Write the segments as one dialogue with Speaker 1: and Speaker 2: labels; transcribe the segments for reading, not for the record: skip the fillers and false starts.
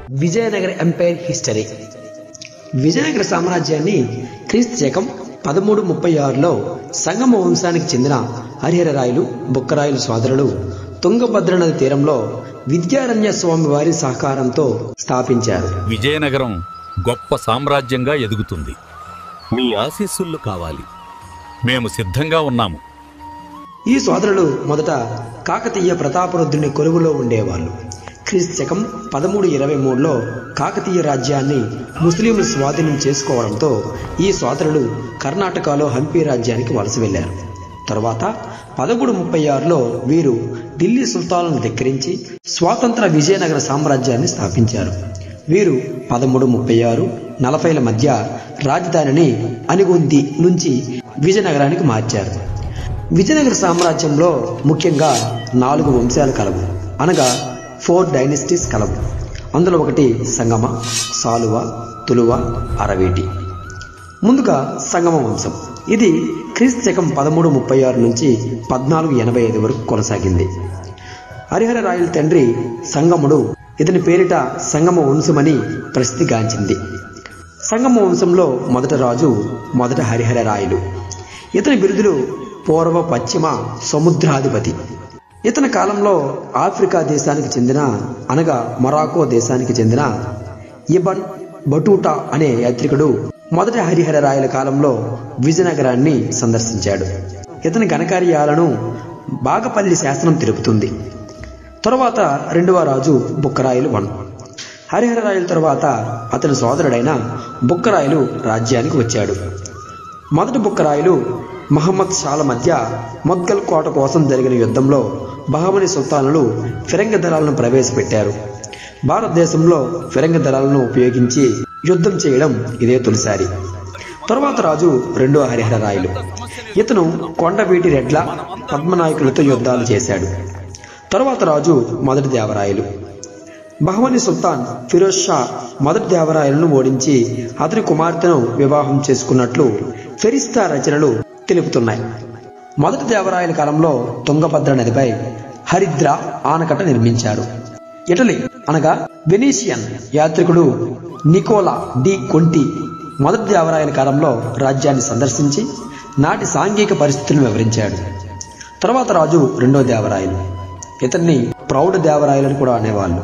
Speaker 1: Vijayanagara umpire history. Vijayanagara సామ్రాజ్యాన్ని క్రీస్తు శకం 1336లో సంగమ వంశానికి చెందిన హరిహరరాయలు, బుక్కరాయలు సోదరులు తుంగభద్ర నది తీరంలో విద్యారణ్య స్వామి వారి సహకారంతో స్థాపించారు.
Speaker 2: విజయనగరం గొప్ప సామ్రాజ్యంగా ఎదుగుతుంది.
Speaker 3: మీ ఆశీస్సులు కావాలి.
Speaker 2: మేము సిద్ధంగా ఉన్నాము.
Speaker 1: ఈ సోదరులు మొదట కాకతీయ ప్రతాపరుద్రుని కొలువులో ఉండేవాళ్ళు. క్రీస్తు శకం 1323లో కాకతీయ రాజ్యాన్ని ముస్లింలు స్వాధీనం చేసుకోవడంతో ఈ సోదరులు కర్ణాటకలో హంపి రాజ్యానికి వలస వెళ్లారు. తరువాత 1336లో వీరు ఢిల్లీ సుల్తాన్లను ధిక్కరించి స్వాతంత్ర విజయనగర సామ్రాజ్యాన్ని స్థాపించారు. వీరు 1336-40ల మధ్య రాజధానిని అనిగొంది నుంచి విజయనగరానికి మార్చారు. విజయనగర సామ్రాజ్యంలో ముఖ్యంగా 4 వంశాలు కలవు, అనగా 4 డైనెస్టీస్ కలవు. అందులో ఒకటి సంగమ, సాలువ, తులువ, అరవేటి. ముందుగా సంగమ వంశం. ఇది క్రీస్తు శకం 1336 నుంచి 1485 వరకు కొనసాగింది. హరిహరరాయల తండ్రి సంగముడు ఇతని పేరిట సంగమ వంశమని ప్రసిద్ధిగాంచింది. సంగమ వంశంలో మొదటి రాజు మొదట హరిహరరాయలు. ఇతని బిరుదులు పూర్వ పశ్చిమ సముద్రాధిపతి. ఇతని కాలంలో ఆఫ్రికా దేశానికి చెందిన, అనగా మొరాకో దేశానికి చెందిన ఇబన్ బటూటా అనే యాత్రికుడు మొదటి హరిహరరాయల కాలంలో విజయనగరాన్ని సందర్శించాడు. ఇతని ఘనకార్యాలను బాగపల్లి శాసనం తెలుపుతుంది. తరువాత రెండవ రాజు బుక్కరాయలు 1. హరిహరరాయల తరువాత అతని సోదరుడైన బుక్కరాయలు రాజ్యానికి వచ్చాడు. మొదటి బుక్కరాయలు మహమ్మద్ షాల మధ్య మొద్గల్ కోట కోసం జరిగిన యుద్ధంలో బహమనీ సుల్తానులు ఫిరంగి దళాలను ప్రవేశపెట్టారు. భారతదేశంలో ఫిరంగి దళాలను ఉపయోగించి యుద్ధం చేయడం ఇదే తొలిసారి. తరువాత రాజు రెండో హరిహరరాయలు. ఇతను కొండవీటి రెడ్ల, పద్మనాయకులతో యుద్ధాలు చేశాడు. తరువాత రాజు మొదటి దేవరాయలు. బహమనీ సుల్తాన్ ఫిరోజ్ షా మొదటి దేవరాయలను ఓడించి అతని కుమార్తెను వివాహం చేసుకున్నట్లు ఫెరిస్తా రచనలు తెలుపుతున్నాయి. మొదటి దేవరాయల కాలంలో తుంగభద్ర నదిపై హరిద్రా ఆనకట్ట నిర్మించారు. ఇటలీ, అనగా వెనీషియన్ యాత్రికుడు నికోలా డి కొంటి మొదటి దేవరాయల కాలంలో రాజ్యాన్ని సందర్శించి నాటి సాంఘిక పరిస్థితులను వివరించాడు. తర్వాత రాజు రెండో దేవరాయలు. ఇతన్ని ప్రౌఢ దేవరాయలని కూడా అనేవాళ్ళు.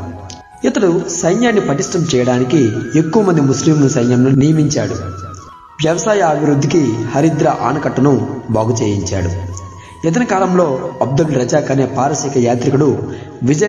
Speaker 1: ఇతడు సైన్యాన్ని పటిష్టం చేయడానికి ఎక్కువ మంది ముస్లింలు సైన్యంను నియమించాడు. వ్యవసాయ అభివృద్ధికి హరిద్రా ఆనకట్టను బాగు చేయించాడు. ఇతని కాలంలో అబ్దుల్ రజాక్ అనే పారసీక యాత్రికుడు విజయ